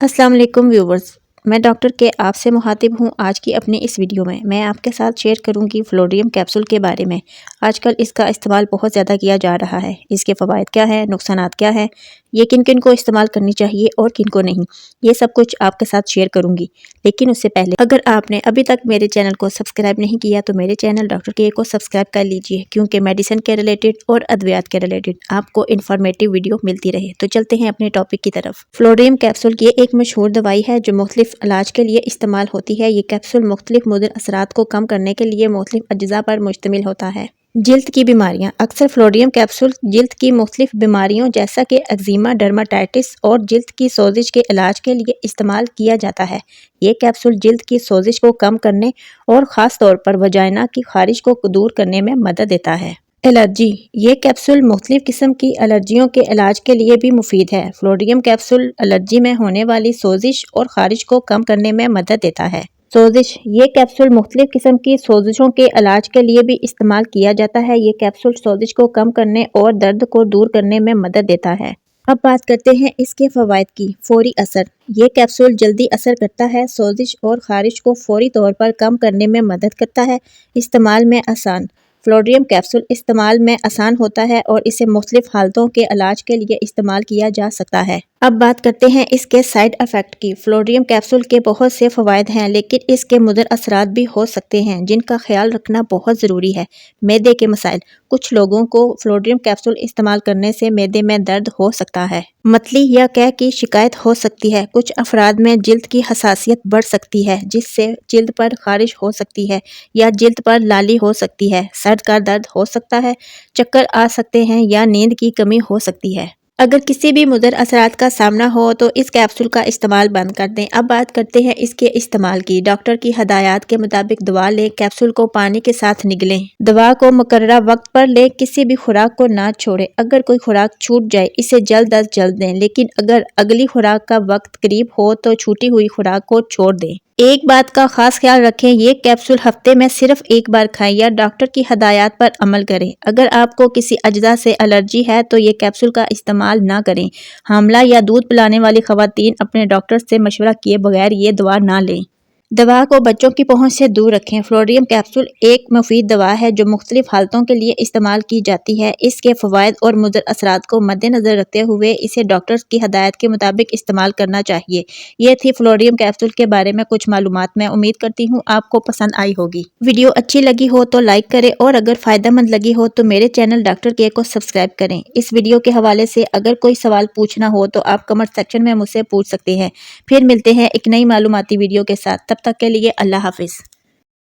अस्सलाम वालेकुम व्यूवर्स, मैं डॉक्टर के आप से मुखातिब हूँ। आज की अपनी इस वीडियो में मैं आपके साथ शेयर करूँगी फ्लोडियम कैप्सूल के बारे में। आजकल इसका इस्तेमाल बहुत ज़्यादा किया जा रहा है। इसके फ़वाइद क्या है, नुकसानात क्या है, ये किन किन को इस्तेमाल करनी चाहिए और किन को नहीं, ये सब कुछ आपके साथ शेयर करूँगी। लेकिन उससे पहले अगर आपने अभी तक मेरे चैनल को सब्सक्राइब नहीं किया तो मेरे चैनल डॉक्टर के को सब्सक्राइब कर लीजिए, क्योंकि मेडिसिन के रिलेटेड और अद्वियात के रिलेटेड आपको इन्फॉर्मेटिव वीडियो मिलती रहे। तो चलते हैं अपने टॉपिक की तरफ। फ्लोडियम कैप्सूल ये एक मशहूर दवाई है जो मुख्तलिफ इलाज के लिए इस्तेमाल होती है। ये कैप्सूल मुख्तलिफ मुदर असरात को कम करने के लिए मुख्तलिफ अज्जा पर मुश्तमिल होता है। जिल्द की बीमारियां। अक्सर फ्लोडियम कैप्सूल जिल्द की मुख्तलिफ बीमारियों जैसा कि एक्जिमा, डर्माटाइटिस और जिल्द की सोजिश के इलाज के लिए इस्तेमाल किया जाता है। ये कैप्सूल जिल्द की सोजिश को कम करने और ख़ास तौर पर वजाइना की खारिश को दूर करने में मदद देता है। एलर्जी। ये कैप्सूल मुख्तलिफ किस्म की एलर्जियों के इलाज के लिए भी मुफीद है। फ्लोडियम कैप्सूल एलर्जी में होने वाली सोजिश और खारिश को कम करने में मदद देता है। सोजिश। ये कैप्सूल मुख्तलिफ किस्म की सोजिशों के इलाज के लिए भी इस्तेमाल किया जाता है। ये कैप्सूल सोजिश को कम करने और दर्द को दूर करने में मदद देता है। अब बात करते हैं इसके फ़वाइद की। फौरी असर। ये कैप्सूल जल्दी असर करता है, सोजिश और खारिश को फौरी तौर पर कम करने में मदद करता है। इस्तेमाल में आसान। फ्लोडियम कैप्सूल इस्तेमाल में आसान होता है और इसे मुख्तलिफ हालतों के इलाज के लिए इस्तेमाल किया जा सकता है। अब बात करते हैं इसके साइड इफ़ेक्ट की। फ्लोडियम कैप्सूल के बहुत से फ़वाइद हैं, लेकिन इसके मुदर असरात भी हो सकते हैं जिनका ख्याल रखना बहुत ज़रूरी है। मैदे के मसाइल। कुछ लोगों को फ्लोडियम कैप्सूल इस्तेमाल करने से मैदे में दर्द हो सकता है, मतली या कैं की शिकायत हो सकती है। कुछ अफराद में जिल्द की हसासियत बढ़ सकती है, जिससे जिल्द पर खारिश हो सकती है या जिल्द पर लाली हो सकती है। सर का दर्द हो सकता है, चक्कर आ सकते हैं या नींद की कमी हो सकती है। अगर किसी भी मुदर असरात का सामना हो तो इस कैप्सूल का इस्तेमाल बंद कर दें। अब बात करते हैं इसके इस्तेमाल की। डॉक्टर की हदायत के मुताबिक दवा लें। कैप्सूल को पानी के साथ निगलें। दवा को मुकर्ररा वक्त पर लें। किसी भी खुराक को ना छोड़ें। अगर कोई खुराक छूट जाए इसे जल्द अज जल्द दें, लेकिन अगर अगली खुराक का वक्त करीब हो तो छूटी हुई खुराक को छोड़ दें। एक बात का खास ख्याल रखें, ये कैप्सूल हफ्ते में सिर्फ एक बार खाएं या डॉक्टर की हदायत पर अमल करें। अगर आपको किसी अज्जा से एलर्जी है तो ये कैप्सूल का इस्तेमाल ना करें। हामला या दूध पिलाने वाली खवातीन अपने डॉक्टर से मशवरा किए बगैर ये दवा ना लें। दवा को बच्चों की पहुंच से दूर रखें। फ्लोडियम कैप्सूल एक मुफीद दवा है जो मुख्तलिफ हालतों के लिए इस्तेमाल की जाती है। इसके फ़वाइद और मुदर असरात को मद्देनज़र रखते हुए इसे डॉक्टर्स की हदायत के मुताबिक इस्तेमाल करना चाहिए। ये थी फ्लोडियम कैप्सूल के बारे में कुछ मालूमात। मैं उम्मीद करती हूँ आपको पसंद आई होगी। वीडियो अच्छी लगी हो तो लाइक करें और अगर फ़ायदेमंद लगी हो तो मेरे चैनल डॉक्टर के को सब्सक्राइब करें। इस वीडियो के हवाले से अगर कोई सवाल पूछना हो तो आप कमेंट सेक्शन में मुझसे पूछ सकते हैं। फिर मिलते हैं एक नई मालूमाती वीडियो के साथ। तब तक के लिए अल्लाह हाफिज़।